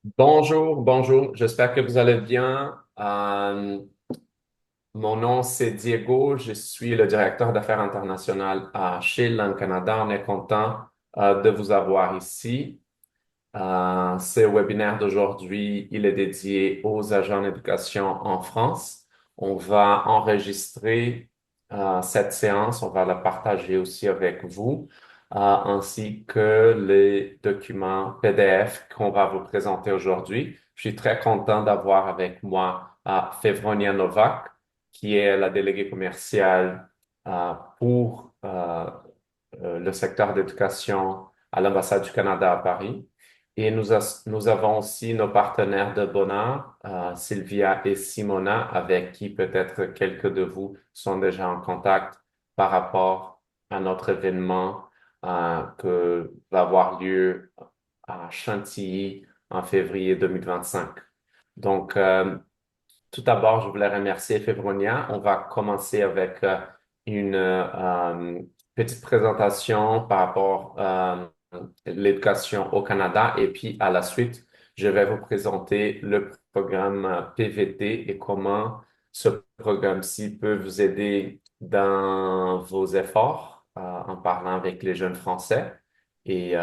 Bonjour, bonjour. J'espère que vous allez bien. Mon nom, c'est Diego. Je suis le directeur d'affaires internationales chez LAN Canada. On est content de vous avoir ici. Ce webinaire d'aujourd'hui, il est dédié aux agents d'éducation en France. On va enregistrer cette séance, on va la partager aussi avec vous, ainsi que les documents PDF qu'on va vous présenter aujourd'hui. Je suis très content d'avoir avec moi Fevronia Novak, qui est la déléguée commerciale pour le secteur d'éducation à l'ambassade du Canada à Paris. Et nous avons aussi nos partenaires de bonheur, Sylvia et Simona, avec qui peut-être quelques de vous sont déjà en contact par rapport à notre événement que va avoir lieu à Chantilly en février 2025. Donc, tout d'abord, je voulais remercier Févronia. On va commencer avec une petite présentation par rapport l'éducation au Canada et puis à la suite, je vais vous présenter le programme PVT et comment ce programme-ci peut vous aider dans vos efforts en parlant avec les jeunes Français. Et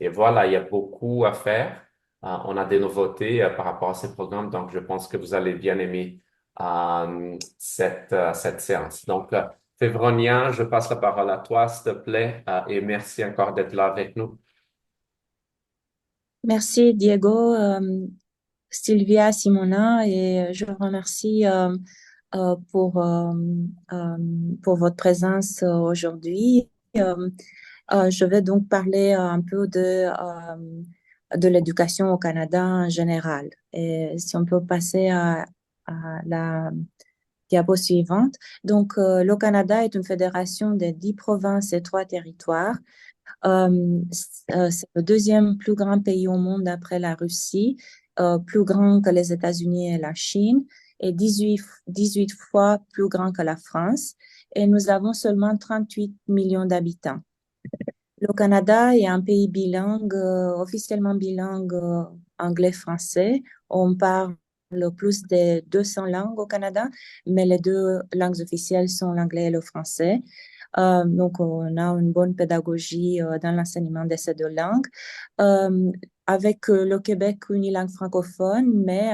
voilà, il y a beaucoup à faire. On a des nouveautés par rapport à ces programmes, donc je pense que vous allez bien aimer cette séance. Donc, Févronia, je passe la parole à toi, s'il te plaît, et merci encore d'être là avec nous. Merci Diego, Sylvia, Simona, et je vous remercie euh, pour, euh, euh, pour votre présence aujourd'hui. Je vais donc parler un peu de l'éducation au Canada en général. Et si on peut passer à la diapo suivante. Donc, le Canada est une fédération de 10 provinces et 3 territoires. C'est le deuxième plus grand pays au monde après la Russie, plus grand que les États-Unis et la Chine, et 18 fois plus grand que la France. Et nous avons seulement 38 millions d'habitants. Le Canada est un pays bilingue, officiellement bilingue anglais-français. On parle plus de 200 langues au Canada, mais les deux langues officielles sont l'anglais et le français. Donc, on a une bonne pédagogie dans l'enseignement de ces deux langues. Euh, Avec le Québec, unilingue francophone, mais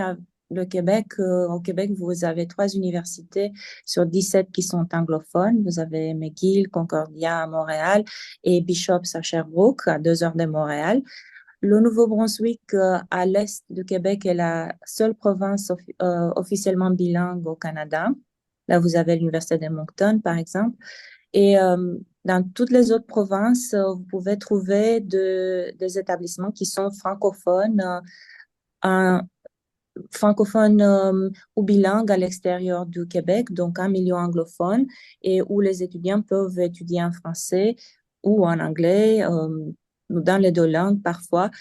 au Québec, vous avez 3 universités sur 17 qui sont anglophones. Vous avez McGill, Concordia à Montréal et Bishops à Sherbrooke, à 2 heures de Montréal. Le Nouveau-Brunswick, à l'est du Québec, est la seule province officiellement bilingue au Canada. Là, vous avez l'Université de Moncton, par exemple. Et dans toutes les autres provinces, vous pouvez trouver des établissements qui sont francophones, francophones ou bilingues à l'extérieur du Québec, donc un milieu anglophone, et où les étudiants peuvent étudier en français ou en anglais, ou dans les deux langues parfois,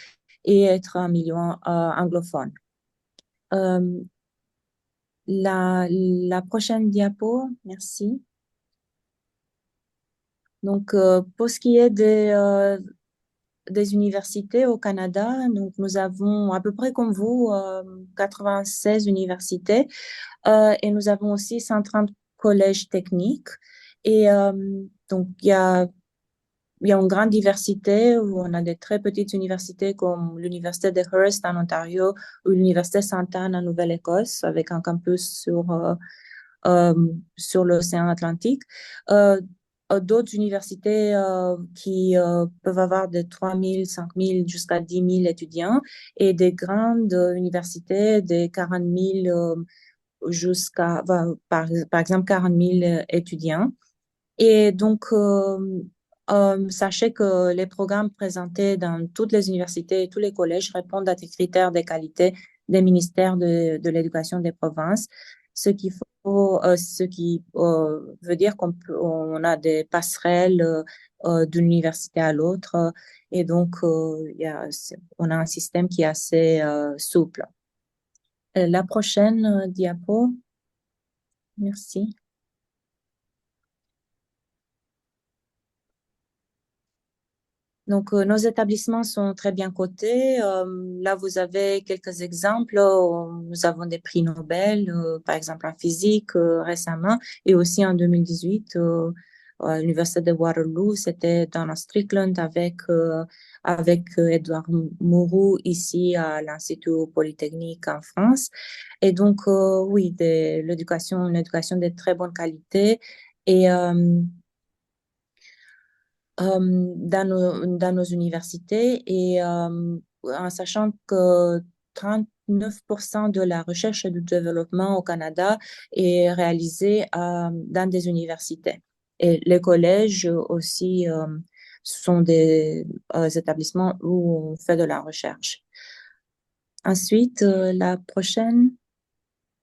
et être un milieu anglophone. Euh, la prochaine diapo, merci. Donc, pour ce qui est des universités au Canada. Donc, nous avons à peu près comme vous 96 universités et nous avons aussi 130 collèges techniques. Et donc, il y a une grande diversité où on a des très petites universités comme l'Université de Hearst en Ontario ou l'Université Santa Anne en Nouvelle-Écosse avec un campus euh, sur l'océan Atlantique. Euh, D'autres universités qui peuvent avoir de 3 000, 5 000 jusqu'à 10 000 étudiants et des grandes universités de 40 000 jusqu'à, par exemple, 40 000 étudiants. Et donc, sachez que les programmes présentés dans toutes les universités et tous les collèges répondent à des critères de qualité des ministères de l'Éducation des provinces, ce qui veut dire on a des passerelles d'une université à l'autre, et donc on a un système qui est assez souple. La prochaine diapo, merci. Donc, nos établissements sont très bien cotés. Là, vous avez quelques exemples. Nous avons des prix Nobel, par exemple en physique récemment, et aussi en 2018 à l'Université de Waterloo, c'était Donna Strickland avec Edouard Mourou ici à l'Institut Polytechnique en France. Et donc, oui, une éducation de très bonne qualité. Et dans nos universités et en sachant que 39% de la recherche et du développement au Canada est réalisée dans des universités. Et les collèges aussi sont des établissements où on fait de la recherche. Ensuite, la prochaine,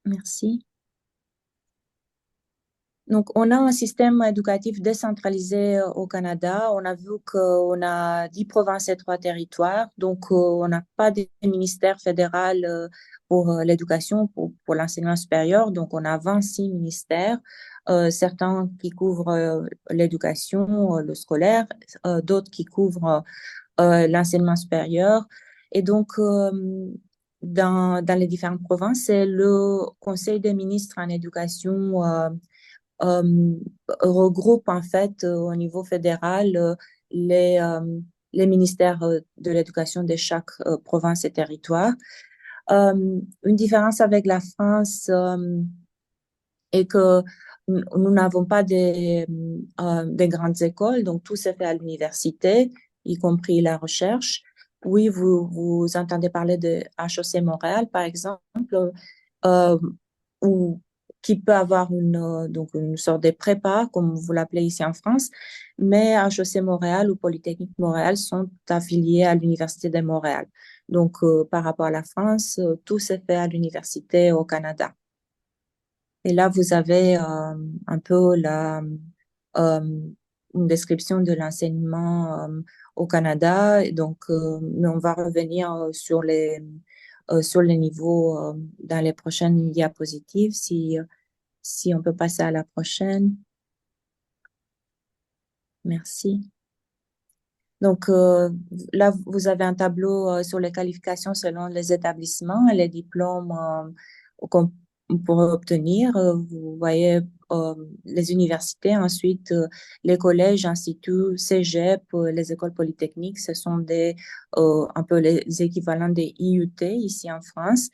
merci. Donc, on a un système éducatif décentralisé au Canada. On a vu qu'on a 10 provinces et 3 territoires. Donc, on n'a pas de ministère fédéral pour l'éducation, pour l'enseignement supérieur. Donc, on a 26 ministères, certains qui couvrent l'éducation, le scolaire, d'autres qui couvrent l'enseignement supérieur. Et donc, dans les différentes provinces, c'est le Conseil des ministres en éducation euh, regroupe en fait au niveau fédéral les, euh, les ministères de l'éducation de chaque province et territoire. Une différence avec la France est que nous n'avons pas des grandes écoles, donc tout se fait à l'université, y compris la recherche. Oui, vous entendez parler de HEC Montréal, par exemple, euh, ou qui peut avoir donc une sorte de prépa, comme vous l'appelez ici en France, mais HEC Montréal ou Polytechnique Montréal sont affiliés à l'Université de Montréal. Donc, par rapport à la France, tout se fait à l'université au Canada. Et là, vous avez un peu euh, une description de l'enseignement au Canada. Et donc, mais on va revenir sur les niveaux dans les prochaines diapositives. Si on peut passer à la prochaine. Merci. Donc, là, vous avez un tableau sur les qualifications selon les établissements et les diplômes qu'on pourrait obtenir. Vous voyez les universités, ensuite les collèges, instituts, cégep, les écoles polytechniques, ce sont un peu les équivalents des IUT ici en France.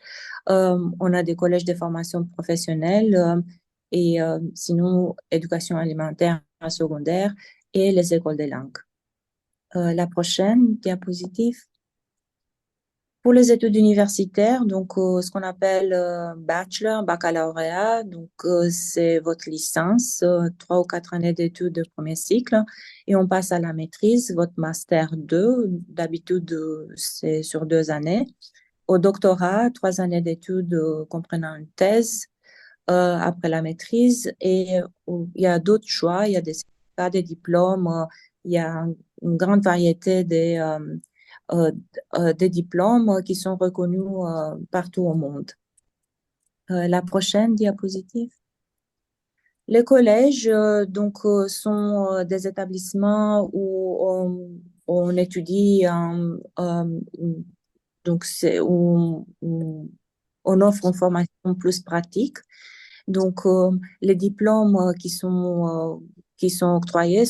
On a des collèges de formation professionnelle et sinon, éducation alimentaire secondaire et les écoles des langues. La prochaine diapositive. Pour les études universitaires, donc ce qu'on appelle bachelor, baccalauréat, donc c'est votre licence, 3 ou 4 années d'études de premier cycle, et on passe à la maîtrise, votre master 2, d'habitude c'est sur 2 années. Au doctorat, 3 années d'études comprenant une thèse après la maîtrise, et il y a d'autres choix, il y a des diplômes, il y a une grande variété euh, des diplômes qui sont reconnus partout au monde. La prochaine diapositive. Les collèges sont des établissements où on étudie donc c'est où on offre une formation plus pratique. Donc les diplômes qui sont octroyés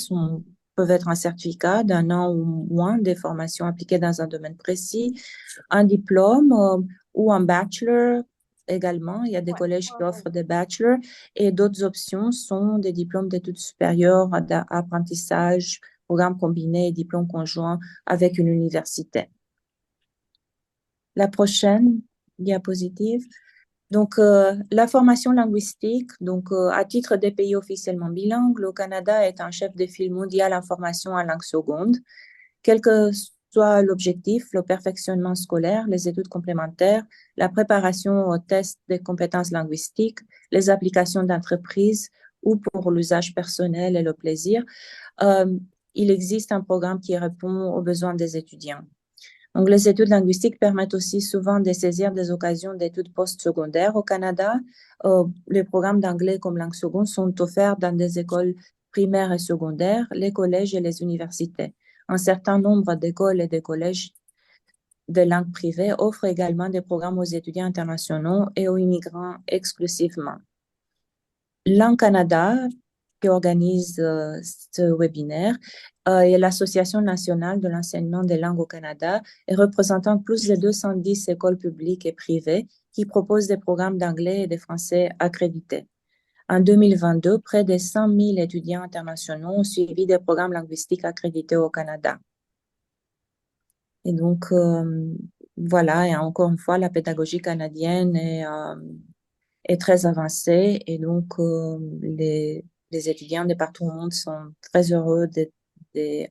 peuvent être un certificat d'1 an ou moins de formation appliquée dans un domaine précis, un diplôme ou un bachelor également. Il y a des collèges qui offrent des bachelors et d'autres options sont des diplômes d'études supérieures, d'apprentissage, programme combiné et diplôme conjoint avec une université. La prochaine diapositive. Donc, la formation linguistique, donc à titre des pays officiellement bilingues, le Canada est un chef de file mondial en formation en langue seconde. Quel que soit l'objectif, le perfectionnement scolaire, les études complémentaires, la préparation aux tests des compétences linguistiques, les applications d'entreprise ou pour l'usage personnel et le plaisir, euh, il existe un programme qui répond aux besoins des étudiants. Donc, les études linguistiques permettent aussi souvent de saisir des occasions d'études postsecondaires au Canada. Les programmes d'anglais comme langue seconde sont offerts dans des écoles primaires et secondaires, les collèges et les universités. Un certain nombre d'écoles et de collèges de langue privée offrent également des programmes aux étudiants internationaux et aux immigrants exclusivement. Langue Canada, qui organise ce webinaire, est l'Association nationale de l'enseignement des langues au Canada et représentant plus de 210 écoles publiques et privées qui proposent des programmes d'anglais et de français accrédités. En 2022, près de 100 000 étudiants internationaux ont suivi des programmes linguistiques accrédités au Canada. Et donc, voilà, et encore une fois, la pédagogie canadienne est très avancée et donc les étudiants de partout au monde sont très heureux de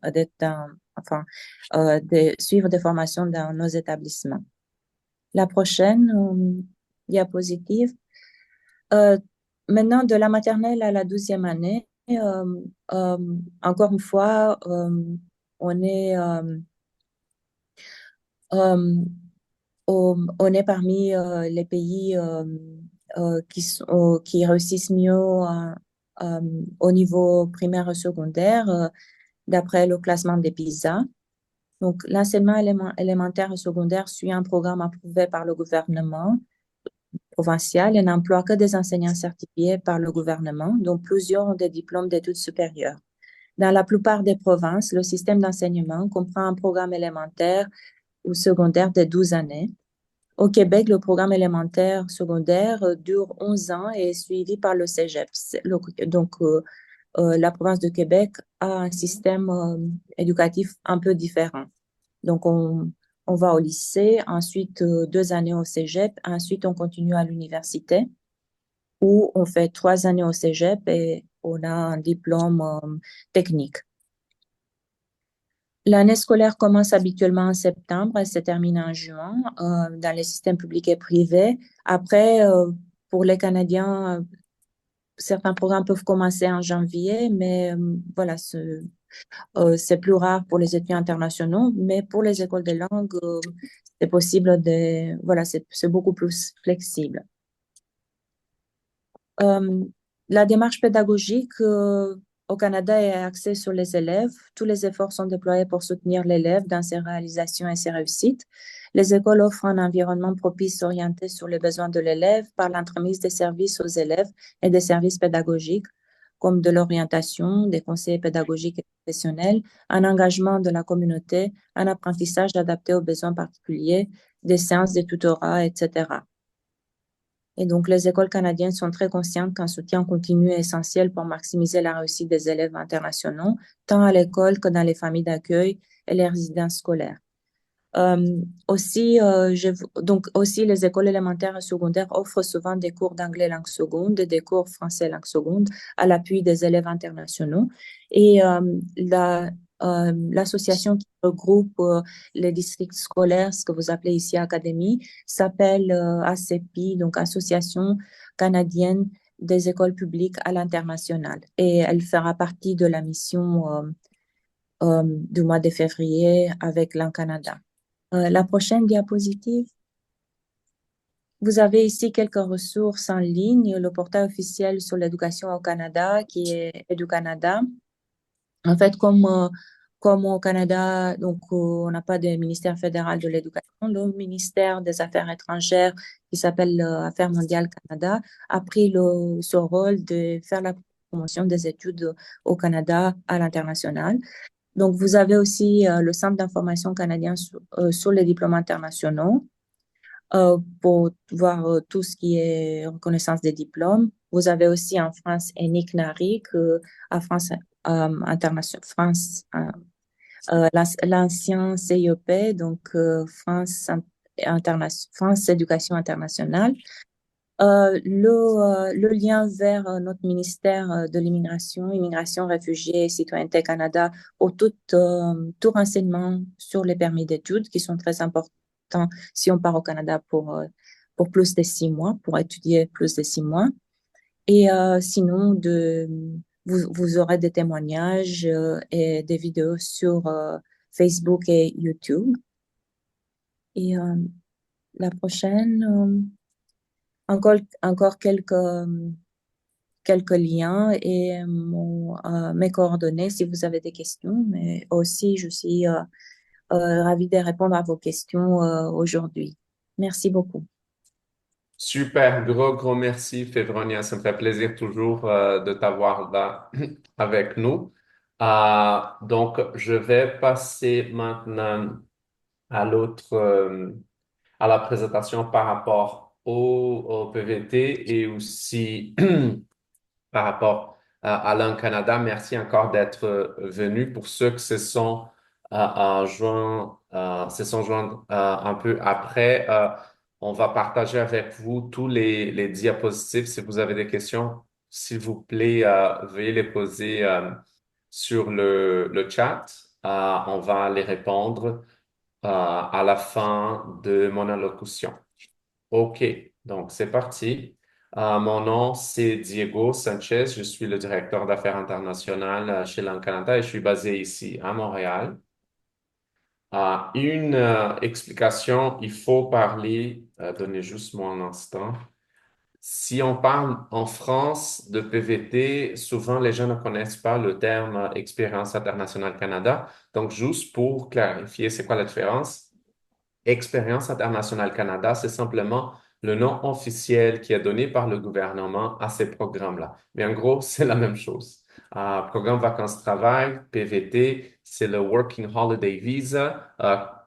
suivre des formations dans nos établissements. La prochaine diapositive. Maintenant, de la maternelle à la 12e année, encore une fois, on est on est parmi les pays qui réussissent mieux au niveau primaire et secondaire d'après le classement des PISA. Donc, l'enseignement élémentaire et secondaire suit un programme approuvé par le gouvernement provincial et n'emploie que des enseignants certifiés par le gouvernement, dont plusieurs ont des diplômes d'études supérieures. Dans la plupart des provinces, le système d'enseignement comprend un programme élémentaire ou secondaire de 12 années. Au Québec, le programme élémentaire secondaire dure 11 ans et est suivi par le cégep. Donc, la province de Québec a un système éducatif un peu différent. Donc, on va au lycée, ensuite 2 années au cégep, ensuite on continue à l'université où on fait 3 années au cégep et on a un diplôme technique. L'année scolaire commence habituellement en septembre et se termine en juin dans les systèmes publics et privés. Après, pour les Canadiens, certains programmes peuvent commencer en janvier, mais voilà, c'est plus rare pour les étudiants internationaux. Mais pour les écoles de langue, c'est possible voilà, c'est beaucoup plus flexible. La démarche pédagogique au Canada est axée sur les élèves. Tous les efforts sont déployés pour soutenir l'élève dans ses réalisations et ses réussites. Les écoles offrent un environnement propice orienté sur les besoins de l'élève par l'entremise des services aux élèves et des services pédagogiques comme de l'orientation, des conseillers pédagogiques et professionnels, un engagement de la communauté, un apprentissage adapté aux besoins particuliers, des séances de tutorat, etc. Et donc, les écoles canadiennes sont très conscientes qu'un soutien continu est essentiel pour maximiser la réussite des élèves internationaux, tant à l'école que dans les familles d'accueil et les résidences scolaires. Donc aussi, les écoles élémentaires et secondaires offrent souvent des cours d'anglais langue seconde et des cours français langue seconde à l'appui des élèves internationaux. Et l'association qui regroupe les districts scolaires, ce que vous appelez ici académie, s'appelle ACPI, donc Association canadienne des écoles publiques à l'international. Et elle fera partie de la mission du mois de février avec l'An Canada. La prochaine diapositive. Vous avez ici quelques ressources en ligne, le portail officiel sur l'éducation au Canada qui est EduCanada. En fait, comme au Canada, donc on n'a pas de ministère fédéral de l'éducation, le ministère des Affaires étrangères qui s'appelle Affaires mondiales Canada a pris ce rôle de faire la promotion des études au Canada à l'international. Donc, vous avez aussi le Centre d'information canadien sur les diplômes internationaux pour voir tout ce qui est reconnaissance des diplômes. Vous avez aussi en France ENIC NARIC, à France France, l'ancien CIEP, donc France Éducation Internationale. Le lien vers notre ministère de l'immigration, immigration, réfugiés et citoyenneté Canada pour tout renseignement sur les permis d'études qui sont très importants si on part au Canada pour plus de 6 mois, pour étudier plus de 6 mois. Et sinon, vous aurez des témoignages et des vidéos sur Facebook et YouTube. Et la prochaine... encore quelques quelques liens et mes coordonnées si vous avez des questions. Mais aussi, je suis ravie de répondre à vos questions aujourd'hui. Merci beaucoup. Super, gros merci, Févronia. Ça me fait plaisir toujours de t'avoir là avec nous. Donc, je vais passer maintenant à à la présentation par rapport au PVT et aussi par rapport à Langue Canada. Merci encore d'être venu. Pour ceux qui se sont joints un peu après, on va partager avec vous tous les diapositives. Si vous avez des questions, s'il vous plaît, veuillez les poser sur le chat. On va les répondre à la fin de mon allocution. OK, donc c'est parti. Mon nom, c'est Diego Sanchez. Je suis le directeur d'affaires internationales chez Langue Canada et je suis basé ici à Montréal. Une explication, il faut parler, donnez juste moi un instant. Si on parle en France de PVT, souvent les gens ne connaissent pas le terme Expérience internationale Canada. Donc, juste pour clarifier, c'est quoi la différence? Expérience internationale Canada, c'est simplement le nom officiel qui est donné par le gouvernement à ces programmes-là. Mais en gros, c'est la même chose. Programme vacances-travail, PVT, c'est le Working Holiday Visa,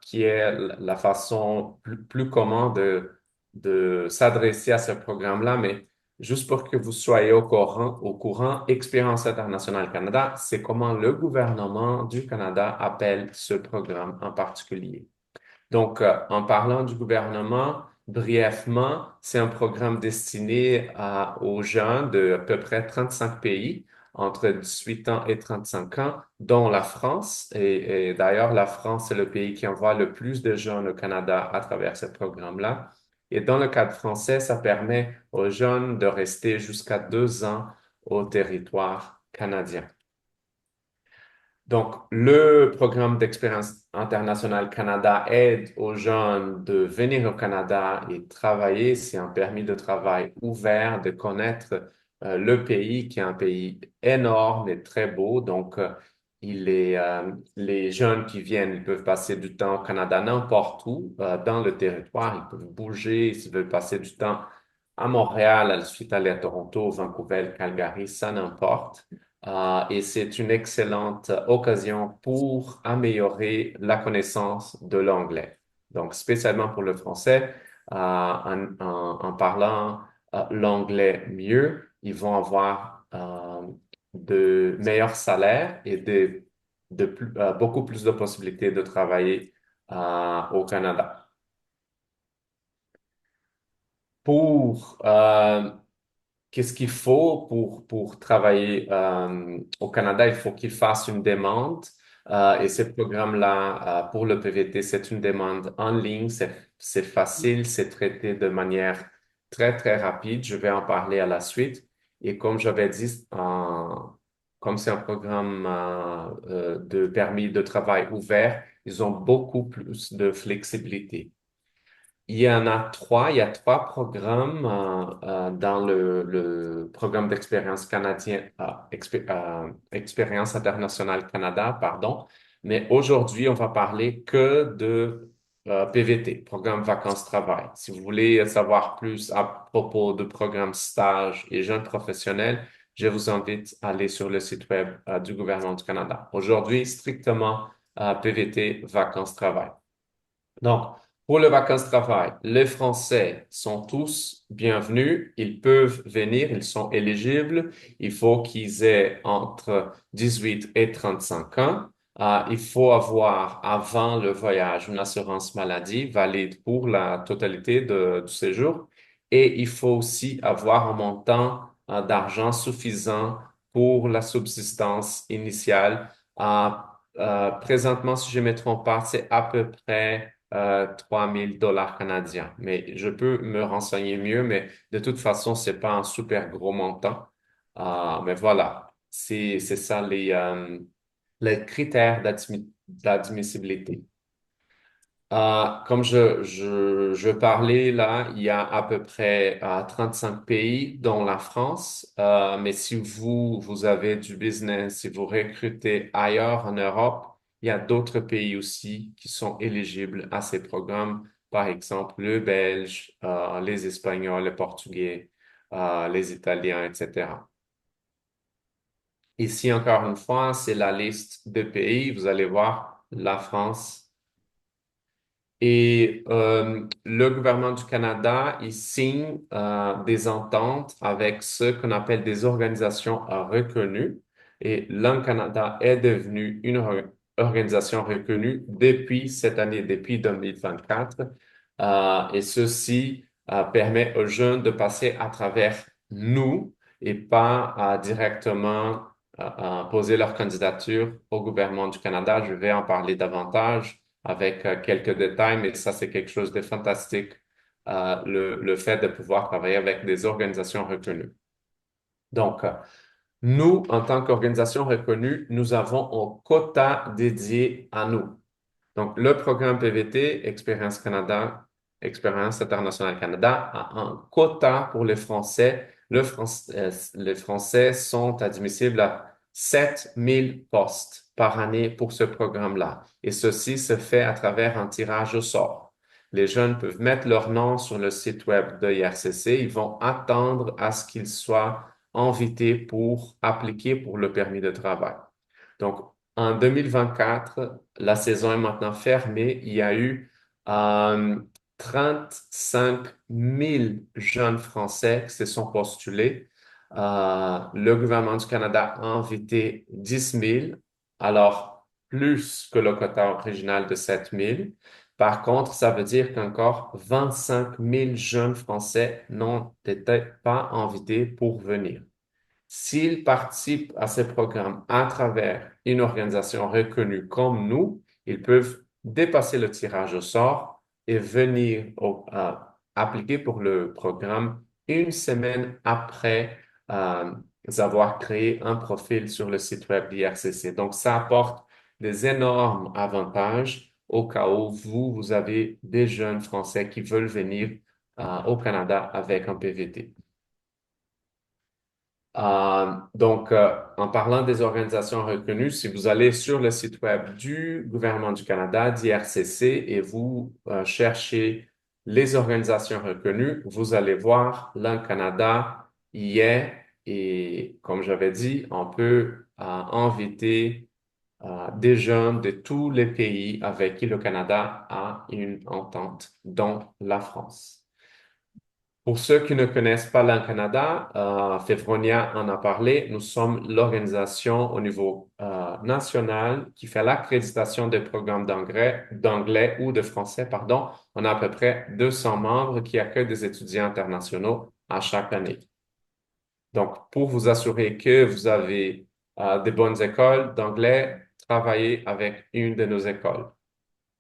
qui est la façon plus commune de s'adresser à ce programme-là. Mais juste pour que vous soyez au courant, Expérience internationale Canada, c'est comment le gouvernement du Canada appelle ce programme en particulier. Donc, en parlant du gouvernement, brièvement, c'est un programme destiné aux jeunes de à peu près 35 pays, entre 18 ans et 35 ans, dont la France. Et d'ailleurs, la France est le pays qui envoie le plus de jeunes au Canada à travers ce programme-là. Et dans le cadre français, ça permet aux jeunes de rester jusqu'à 2 ans au territoire canadien. Donc, le programme d'expérience internationale Canada aide aux jeunes de venir au Canada et travailler. C'est un permis de travail ouvert, de connaître le pays, qui est un pays énorme et très beau. Donc, les jeunes qui viennent, ils peuvent passer du temps au Canada n'importe où dans le territoire. Ils peuvent bouger, s'ils veulent passer du temps à Montréal, ensuite aller à Toronto, Vancouver, Calgary, ça n'importe. Et c'est une excellente occasion pour améliorer la connaissance de l'anglais. Donc, spécialement pour le français, en parlant l'anglais mieux, ils vont avoir de meilleurs salaires et beaucoup plus de possibilités de travailler au Canada. Pour Qu'est-ce qu'il faut pour travailler au Canada? Il faut qu'il fasse une demande. Et ce programme-là, pour le PVT, c'est une demande en ligne. C'est facile, c'est traité de manière très rapide. Je vais en parler à la suite. Et comme j'avais dit, comme c'est un programme de permis de travail ouvert, ils ont beaucoup plus de flexibilité. Il y en a trois. Il y a trois programmes dans le programme d'expérience canadien, expérience internationale Canada, pardon. Mais aujourd'hui, on va parler que de PVT, programme vacances-travail. Si vous voulez savoir plus à propos de programme stage et jeunes professionnels, je vous invite à aller sur le site web du gouvernement du Canada. Aujourd'hui, strictement PVT, vacances-travail. Donc, pour les vacances-travail, les Français sont tous bienvenus. Ils peuvent venir, ils sont éligibles. Il faut qu'ils aient entre 18 et 35 ans. Il faut avoir avant le voyage une assurance maladie valide pour la totalité du séjour. Et il faut aussi avoir un montant d'argent suffisant pour la subsistance initiale. Présentement, si je ne me trompe pas, c'est à peu près 3 000 $ canadiens. Mais je peux me renseigner mieux, mais de toute façon, c'est pas un super gros montant. Mais voilà, c'est ça les critères d'admissibilité. Comme je parlais là, il y a à peu près 35 pays, dont la France. Mais si vous avez du business, si vous recrutez ailleurs en Europe, il y a d'autres pays aussi qui sont éligibles à ces programmes. Par exemple, le Belge, les Espagnols, les Portugais, les Italiens, etc. Ici, encore une fois, c'est la liste de pays. Vous allez voir la France. Et le gouvernement du Canada, il signe des ententes avec ce qu'on appelle des organisations reconnues. Et l'Un Canada est devenu une organisation reconnue depuis cette année, depuis 2024. Et ceci permet aux jeunes de passer à travers nous et pas directement poser leur candidature au gouvernement du Canada. Je vais en parler davantage avec quelques détails, mais ça, c'est quelque chose de fantastique, le fait de pouvoir travailler avec des organisations reconnues. Donc, nous, en tant qu'organisation reconnue, nous avons un quota dédié à nous. Donc, le programme PVT, Expérience internationale Canada, a un quota pour les Français. Les Français sont admissibles à 7 000 postes par année pour ce programme-là. Et ceci se fait à travers un tirage au sort. Les jeunes peuvent mettre leur nom sur le site web de IRCC. Ils vont attendre à ce qu'ils soient invités pour appliquer pour le permis de travail. Donc, en 2024, la saison est maintenant fermée. Il y a eu euh, 35 000 jeunes Français qui se sont postulés. Le gouvernement du Canada a invité 10 000, alors plus que le quota original de 7 000. Par contre, ça veut dire qu'encore 25 000 jeunes Français n'ont été pas invités pour venir. S'ils participent à ces programmes à travers une organisation reconnue comme nous, ils peuvent dépasser le tirage au sort et venir appliquer pour le programme une semaine après avoir créé un profil sur le site web d'IRCC. Donc, ça apporte des énormes avantages au cas où vous avez des jeunes Français qui veulent venir au Canada avec un PVT. En parlant des organisations reconnues, si vous allez sur le site web du gouvernement du Canada, d'IRCC, et vous cherchez les organisations reconnues, vous allez voir l'Un Canada y est, et comme j'avais dit, on peut inviter des jeunes de tous les pays avec qui le Canada a une entente, dont la France. Pour ceux qui ne connaissent pas l'Un Canada, Févronia en a parlé. Nous sommes l'organisation au niveau national qui fait l'accréditation des programmes d'anglais ou de français, pardon. On a à peu près 200 membres qui accueillent des étudiants internationaux à chaque année. Donc, pour vous assurer que vous avez des bonnes écoles d'anglais, travaillez avec une de nos écoles.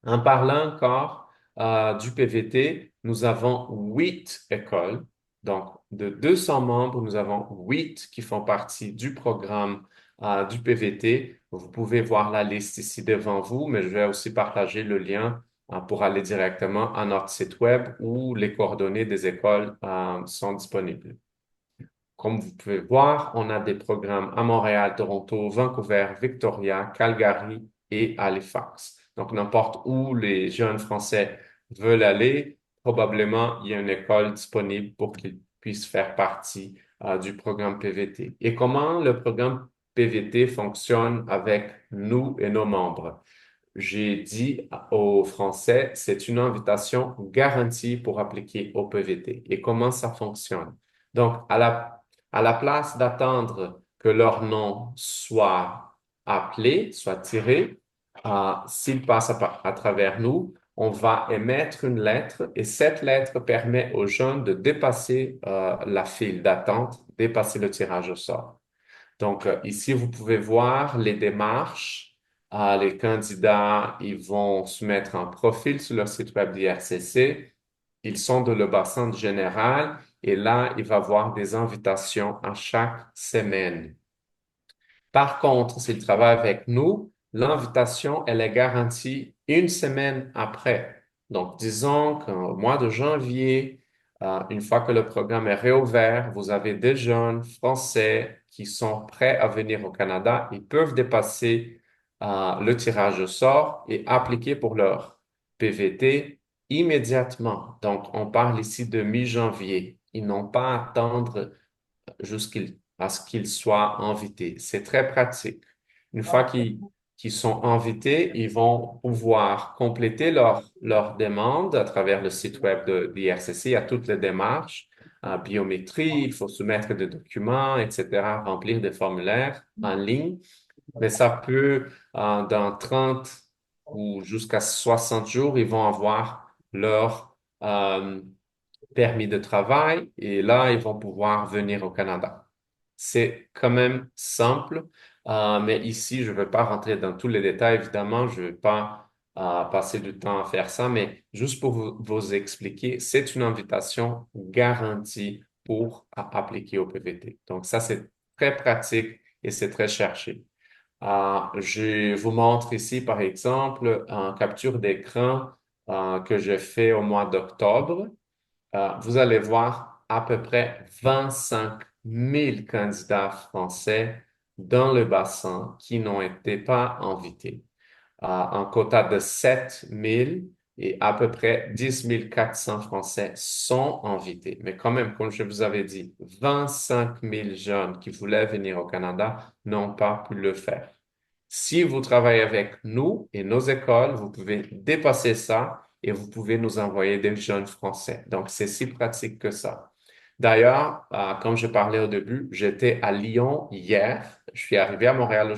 En parlant encore du PVT, nous avons 8 écoles. Donc, de 200 membres, nous avons 8 qui font partie du programme du PVT. Vous pouvez voir la liste ici devant vous, mais je vais aussi partager le lien pour aller directement à notre site web où les coordonnées des écoles sont disponibles. Comme vous pouvez voir, on a des programmes à Montréal, Toronto, Vancouver, Victoria, Calgary et Halifax. Donc, n'importe où les jeunes Français veulent aller, probablement il y a une école disponible pour qu'ils puissent faire partie du programme PVT. Et comment le programme PVT fonctionne avec nous et nos membres? J'ai dit aux Français, c'est une invitation garantie pour appliquer au PVT. Et comment ça fonctionne? Donc, à la place d'attendre que leur nom soit appelé, soit tiré, s'ils passent à travers nous, on va émettre une lettre et cette lettre permet aux jeunes de dépasser la file d'attente, dépasser le tirage au sort. Donc, ici, vous pouvez voir les démarches. Les candidats, ils vont soumettre un profil sur leur site web d'IRCC. Ils sont de le bassin général et là, il va y avoir des invitations à chaque semaine. Par contre, s'ils travaillent avec nous, l'invitation, elle est garantie une semaine après. Donc, disons qu'au mois de janvier, une fois que le programme est réouvert, vous avez des jeunes Français qui sont prêts à venir au Canada. Ils peuvent dépasser le tirage au sort et appliquer pour leur PVT immédiatement. Donc, on parle ici de mi-janvier. Ils n'ont pas à attendre jusqu'à ce qu'ils soient invités. C'est très pratique. Une fois qu'ils sont invités, ils vont pouvoir compléter leur demande à travers le site web de l'IRCC. Il y a toutes les démarches, biométrie, il faut soumettre des documents, etc., remplir des formulaires en ligne. Mais ça peut, dans 30 ou jusqu'à 60 jours, ils vont avoir leur permis de travail et là, ils vont pouvoir venir au Canada. C'est quand même simple, mais ici, je ne vais pas rentrer dans tous les détails, évidemment, je ne vais pas passer du temps à faire ça, mais juste pour vous expliquer, c'est une invitation garantie pour appliquer au PVT. Donc ça, c'est très pratique et c'est très cherché. Je vous montre ici, par exemple, une capture d'écran que j'ai fait au mois d'octobre. Vous allez voir à peu près 25 000 candidats français dans le bassin qui n'ont été pas invités. Un quota de 7 000 et à peu près 10 400 Français sont invités. Mais quand même, comme je vous avais dit, 25 000 jeunes qui voulaient venir au Canada n'ont pas pu le faire. Si vous travaillez avec nous et nos écoles, vous pouvez dépasser ça et vous pouvez nous envoyer des jeunes Français. Donc, c'est si pratique que ça. D'ailleurs, comme je parlais au début, j'étais à Lyon hier. Je suis arrivé à Montréal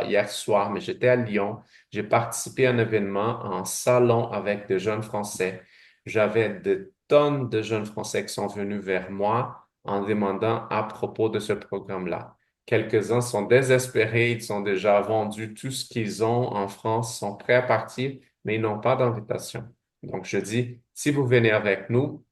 hier soir, mais j'étais à Lyon. J'ai participé à un événement, un salon avec des jeunes Français. J'avais des tonnes de jeunes Français qui sont venus vers moi en demandant à propos de ce programme-là. Quelques-uns sont désespérés, ils ont déjà vendu tout ce qu'ils ont en France, sont prêts à partir, mais ils n'ont pas d'invitation. Donc, je dis, si vous venez avec nous,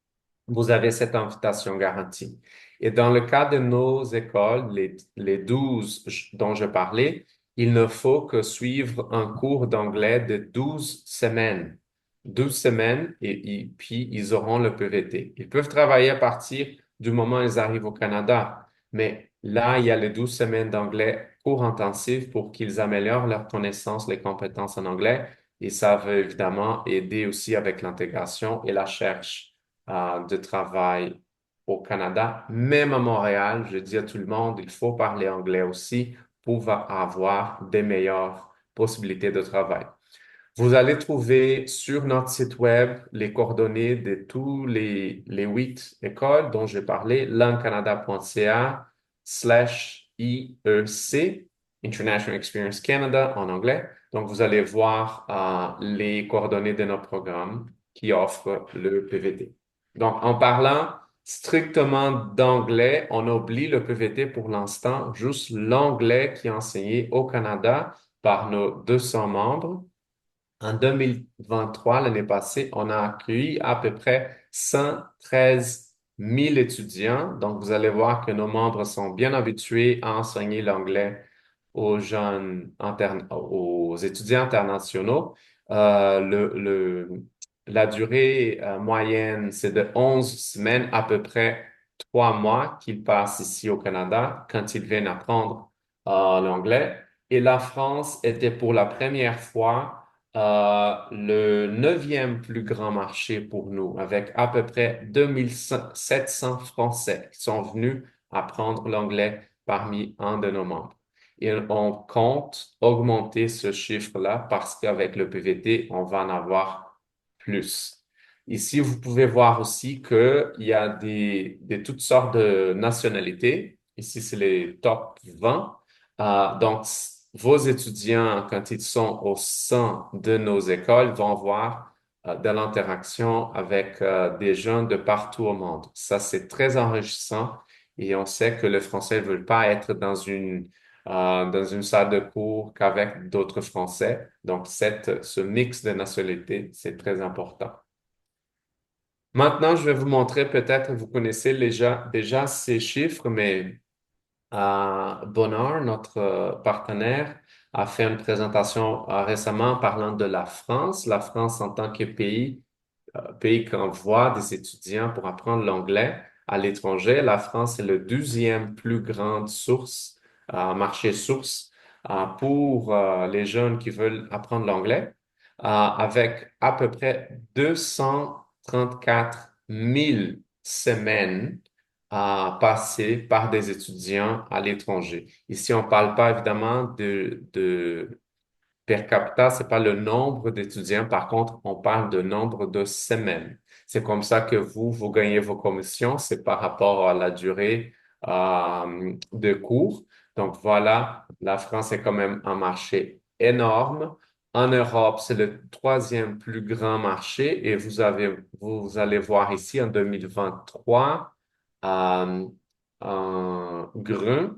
vous avez cette invitation garantie. Et dans le cas de nos écoles, les 12 dont je parlais, il ne faut que suivre un cours d'anglais de 12 semaines. 12 semaines et puis ils auront le PVT. Ils peuvent travailler à partir du moment où ils arrivent au Canada, mais là, il y a les 12 semaines d'anglais cours intensif pour qu'ils améliorent leurs connaissances, les compétences en anglais. Et ça va évidemment aider aussi avec l'intégration et la recherche de travail au Canada, même à Montréal. Je dis à tout le monde, il faut parler anglais aussi pour avoir des meilleures possibilités de travail. Vous allez trouver sur notre site web les coordonnées de tous les 8 écoles dont j'ai parlé, languecanada.ca/IEC, International Experience Canada en anglais. Donc, vous allez voir les coordonnées de nos programmes qui offrent le PVT. Donc, en parlant strictement d'anglais, on oublie le PVT pour l'instant, juste l'anglais qui est enseigné au Canada par nos 200 membres. En 2023, l'année passée, on a accueilli à peu près 113 000 étudiants. Donc, vous allez voir que nos membres sont bien habitués à enseigner l'anglais aux étudiants internationaux. La durée moyenne, c'est de 11 semaines, à peu près 3 mois qu'ils passent ici au Canada quand ils viennent apprendre l'anglais. Et la France était pour la première fois le neuvième plus grand marché pour nous, avec à peu près 2700 Français qui sont venus apprendre l'anglais parmi un de nos membres. Et on compte augmenter ce chiffre-là parce qu'avec le PVT, on va en avoir plus. Ici, vous pouvez voir aussi qu'il y a de toutes sortes de nationalités. Ici, c'est les top 20. Donc, vos étudiants, quand ils sont au sein de nos écoles, vont avoir de l'interaction avec des jeunes de partout au monde. Ça, c'est très enrichissant et on sait que les Français ne veulent pas être dans une salle de cours qu'avec d'autres Français. Donc, ce mix de nationalités, c'est très important. Maintenant, je vais vous montrer, peut-être vous connaissez déjà ces chiffres, mais Bonheur, notre partenaire, a fait une présentation récemment parlant de la France en tant que pays pays qui envoie des étudiants pour apprendre l'anglais à l'étranger. La France est le deuxième plus grande source, marché source, pour les jeunes qui veulent apprendre l'anglais, avec à peu près 234 000 semaines passées par des étudiants à l'étranger. Ici, on ne parle pas évidemment de per capita, c'est pas le nombre d'étudiants. Par contre, on parle de nombre de semaines. C'est comme ça que vous gagnez vos commissions. C'est par rapport à la durée de cours. Donc voilà, la France est quand même un marché énorme. En Europe, c'est le troisième plus grand marché et vous allez voir ici en 2023, en grun,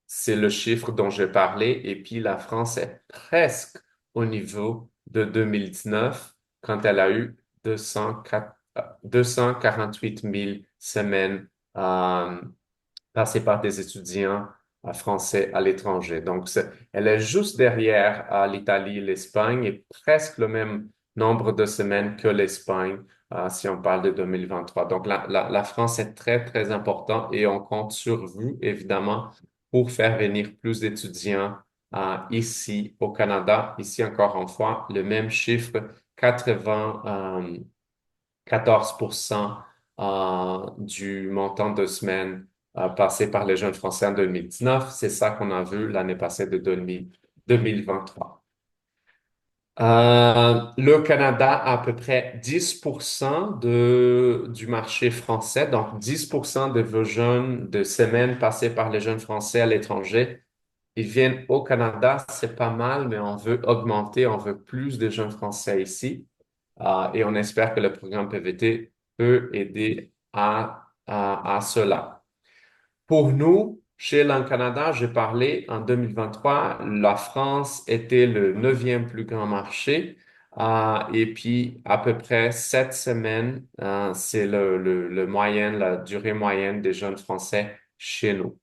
c'est le chiffre dont j'ai parlé. Et puis, la France est presque au niveau de 2019 quand elle a eu 204 248 000 semaines euh, passées par des étudiants français à l'étranger. Donc, elle est juste derrière l'Italie et l'Espagne et presque le même nombre de semaines que l'Espagne si on parle de 2023. Donc, la France est très, très importante et on compte sur vous, évidemment, pour faire venir plus d'étudiants ici au Canada. Ici, encore une fois, le même chiffre, 94% du montant de semaines passé par les jeunes Français en 2019. C'est ça qu'on a vu l'année passée de 2023. Le Canada a à peu près 10% du marché français, donc 10% de vos jeunes de semaines passées par les jeunes Français à l'étranger. Ils viennent au Canada, c'est pas mal, mais on veut augmenter, on veut plus de jeunes Français ici. Et on espère que le programme PVT peut aider à cela. Pour nous, chez Langue Canada, j'ai parlé en 2023, la France était le neuvième plus grand marché. Et puis, à peu près 7 semaines, c'est le moyen, la durée moyenne des jeunes Français chez nous.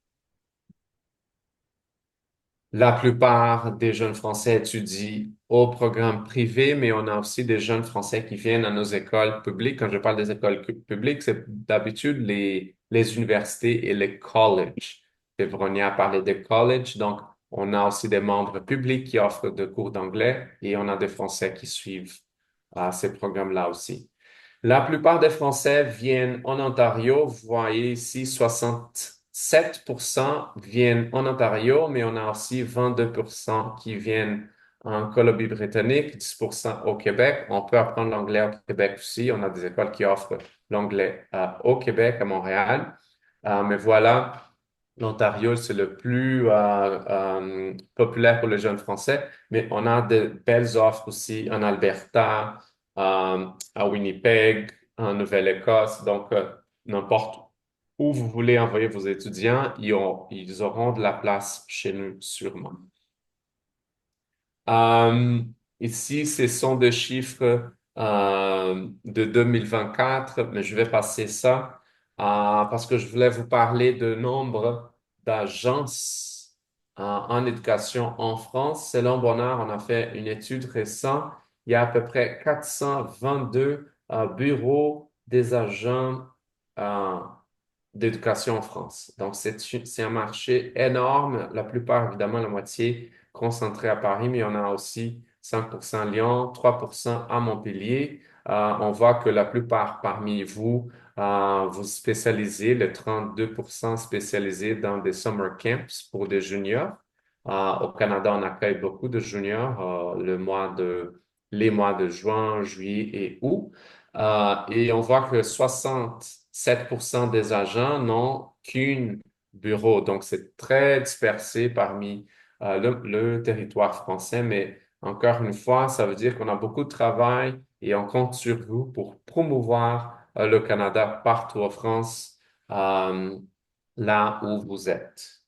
La plupart des jeunes Français étudient au programme privé, mais on a aussi des jeunes Français qui viennent à nos écoles publiques. Quand je parle des écoles publiques, c'est d'habitude les universités et les colleges. Véronia a parlé des colleges, donc on a aussi des membres publics qui offrent des cours d'anglais et on a des Français qui suivent ces programmes-là aussi. La plupart des Français viennent en Ontario. Vous voyez ici, 67% viennent en Ontario, mais on a aussi 22% qui viennent en Colombie-Britannique, 10% au Québec. On peut apprendre l'anglais au Québec aussi. On a des écoles qui offrent l'anglais au Québec, à Montréal. Mais voilà, l'Ontario, c'est le plus populaire pour les jeunes Français, mais on a de belles offres aussi en Alberta, à Winnipeg, en Nouvelle-Écosse. Donc, n'importe où vous voulez envoyer vos étudiants, ils auront de la place chez nous sûrement. Euh, Ici, ce sont des chiffres de 2024, mais je vais passer ça parce que je voulais vous parler de nombre d'agences en éducation en France. Selon Bonnard, on a fait une étude récente. Il y a à peu près 422 bureaux des agents euh, d'éducation en France. Donc, c'est un marché énorme. La plupart, évidemment, la moitié concentrée à Paris, mais il y en a aussi 5% à Lyon, 3% à Montpellier. On voit que la plupart parmi vous, vous spécialisez, le 32% spécialisés dans des summer camps pour des juniors. Au Canada, on accueille beaucoup de juniors les mois de juin, juillet et août. Et on voit que 67% des agents n'ont qu'un bureau. Donc, c'est très dispersé parmi le territoire français. Mais encore une fois, ça veut dire qu'on a beaucoup de travail et on compte sur vous pour promouvoir le Canada partout en France, euh, là où vous êtes.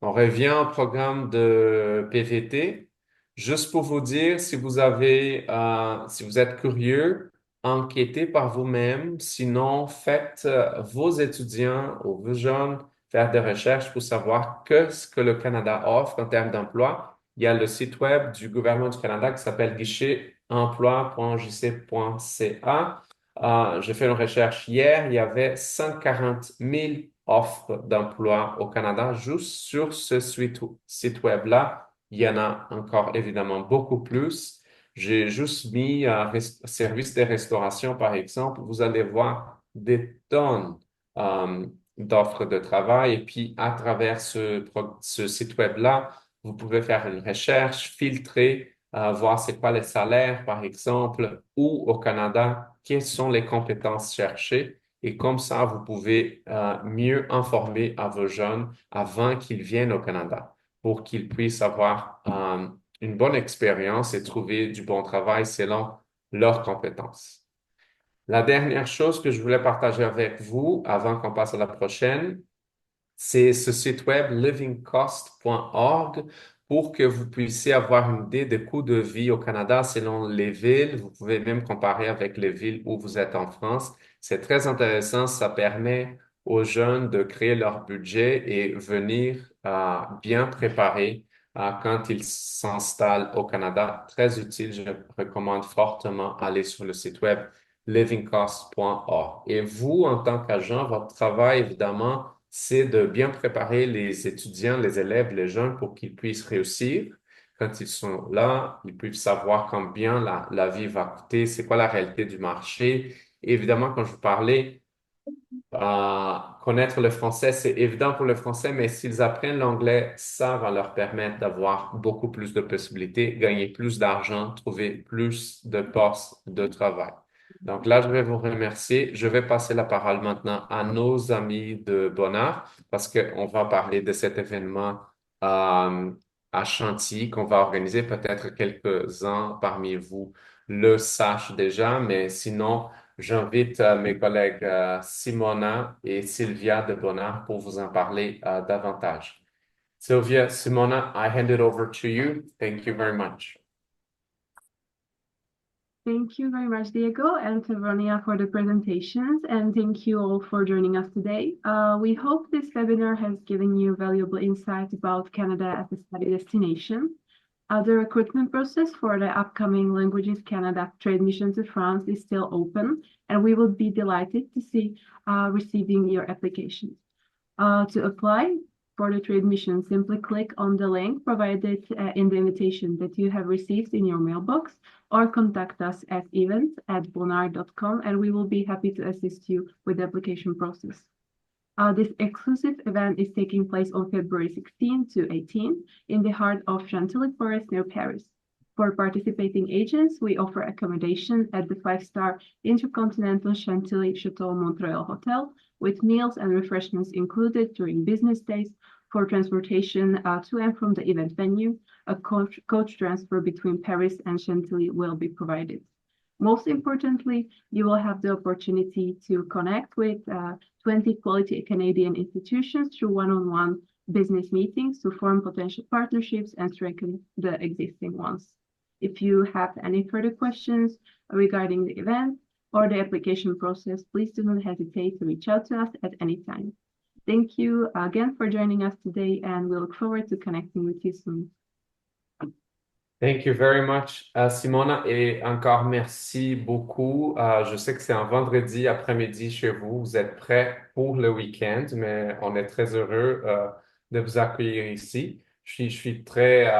On revient au programme de PVT. Juste pour vous dire, si vous êtes curieux, enquêtez par vous-même. Sinon, faites vos étudiants ou vos jeunes faire des recherches pour savoir ce que le Canada offre en termes d'emploi. Il y a le site web du gouvernement du Canada qui s'appelle Guichet emploi.jc.ca. J'ai fait une recherche hier, il y avait 140 000 offres d'emploi au Canada juste sur ce site web-là. Il y en a encore évidemment beaucoup plus. J'ai juste mis service de restauration, par exemple. Vous allez voir des tonnes euh, d'offres de travail. Et puis, à travers ce site web-là, vous pouvez faire une recherche, filtrer, voir c'est quoi les salaires, par exemple, ou au Canada, quelles sont les compétences cherchées. Et comme ça, vous pouvez mieux informer à vos jeunes avant qu'ils viennent au Canada pour qu'ils puissent avoir une bonne expérience et trouver du bon travail selon leurs compétences. La dernière chose que je voulais partager avec vous avant qu'on passe à la prochaine, c'est ce site web livingcost.org pour que vous puissiez avoir une idée des coûts de vie au Canada selon les villes. Vous pouvez même comparer avec les villes où vous êtes en France. C'est très intéressant. Ça permet aux jeunes de créer leur budget et venir bien préparés quand ils s'installent au Canada. Très utile. Je recommande fortement aller sur le site web livingcost.org. Et vous, en tant qu'agent, votre travail, évidemment, c'est de bien préparer les étudiants, les élèves, les jeunes pour qu'ils puissent réussir. Quand ils sont là, ils peuvent savoir combien la vie va coûter, c'est quoi la réalité du marché. Et évidemment, quand je vous parlais, connaître le français, c'est évident pour le français, mais s'ils apprennent l'anglais, ça va leur permettre d'avoir beaucoup plus de possibilités, gagner plus d'argent, trouver plus de postes de travail. Donc là, je vais vous remercier. Je vais passer la parole maintenant à nos amis de Bonnard parce qu'on va parler de cet événement euh, à Chantilly qu'on va organiser. Peut-être quelques-uns parmi vous le sachent déjà, mais sinon, j'invite mes collègues Simona et Sylvia de Bonnard pour vous en parler davantage. Sylvia, Simona, I hand it over to you. Thank you very much. Thank you very much, Diego and Feronia, for the presentations, and thank you all for joining us today. We hope this webinar has given you valuable insights about Canada as a study destination. The recruitment process for the upcoming Languages Canada trade mission to France is still open, and we will be delighted to see receiving your applications. To apply for the trade mission, simply click on the link provided in the invitation that you have received in your mailbox, or contact us at events@bonnard.com, and we will be happy to assist you with the application process. This exclusive event is taking place on February 16 to 18 in the heart of Chantilly Forest near Paris. For participating agents, we offer accommodation at the 5-star Intercontinental Chantilly Chateau Montreal Hotel with meals and refreshments included during business days. For transportation to and from the event venue, a coach transfer between Paris and Chantilly will be provided. Most importantly, you will have the opportunity to connect with 20 quality Canadian institutions through one-on-one business meetings to form potential partnerships and strengthen the existing ones. If you have any further questions regarding the event or the application process, please do not hesitate to reach out to us at any time. Thank you again for joining us today, and we look forward to connecting with you soon. Thank you very much, Simona, et encore merci beaucoup. Je sais que c'est un vendredi après-midi chez vous. Vous êtes prêts pour le week-end, mais on est très heureux de vous accueillir ici. Je suis très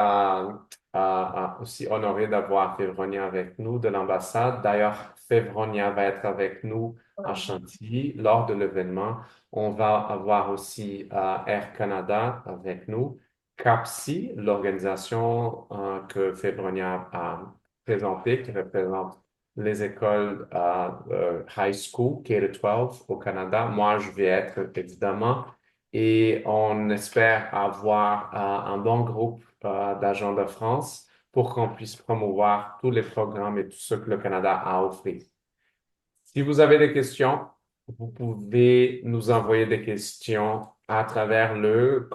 aussi honoré d'avoir Févronia avec nous de l'ambassade. D'ailleurs, Févronia va être avec nous à Chantilly lors de l'événement. On va avoir aussi Air Canada avec nous. CAPSI, l'organisation que Febronia a présentée, qui représente les écoles high school, K-12 au Canada. Moi, je vais être évidemment, et on espère avoir un bon groupe d'agents de France pour qu'on puisse promouvoir tous les programmes et tout ce que le Canada a offert. Si vous avez des questions, vous pouvez nous envoyer des questions à travers le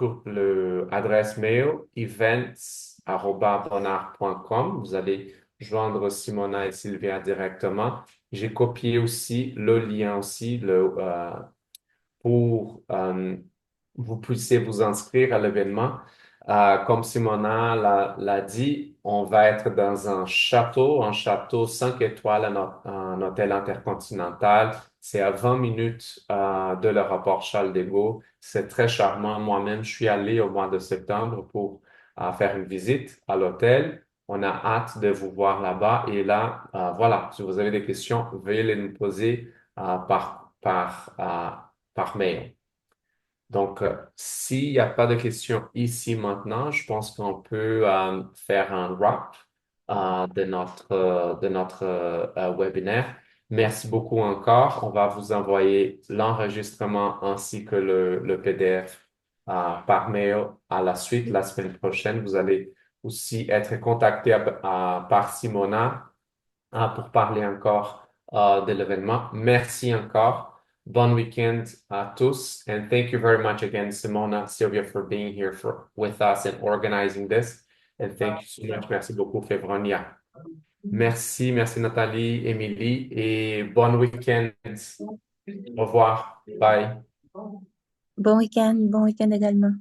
adresse mail events@bonnard.com. Vous allez joindre Simona et Sylvia directement. J'ai copié aussi le lien aussi pour vous puissiez vous inscrire à l'événement. Comme Simona l'a dit, on va être dans un château 5 étoiles, un hôtel intercontinental. C'est à 20 minutes de l'aéroport Charles de Gaulle. C'est très charmant. Moi-même, je suis allé au mois de septembre pour faire une visite à l'hôtel. On a hâte de vous voir là-bas. Et là, voilà, si vous avez des questions, veuillez les nous poser par mail. Donc, s'il n'y a pas de questions ici maintenant, je pense qu'on peut faire un wrap de notre webinaire. Merci beaucoup encore. On va vous envoyer l'enregistrement ainsi que le PDF par mail à la suite. La semaine prochaine, vous allez aussi être contacté par Simona pour parler encore de l'événement. Merci encore. Bon week-end à tous. And thank you very much again, Simona, Sylvia, for being here with us and organizing this. And thank you so much. Merci beaucoup, Févronia. Merci Nathalie, Émilie, et bon week-end. Au revoir. Bye. Bon week-end également.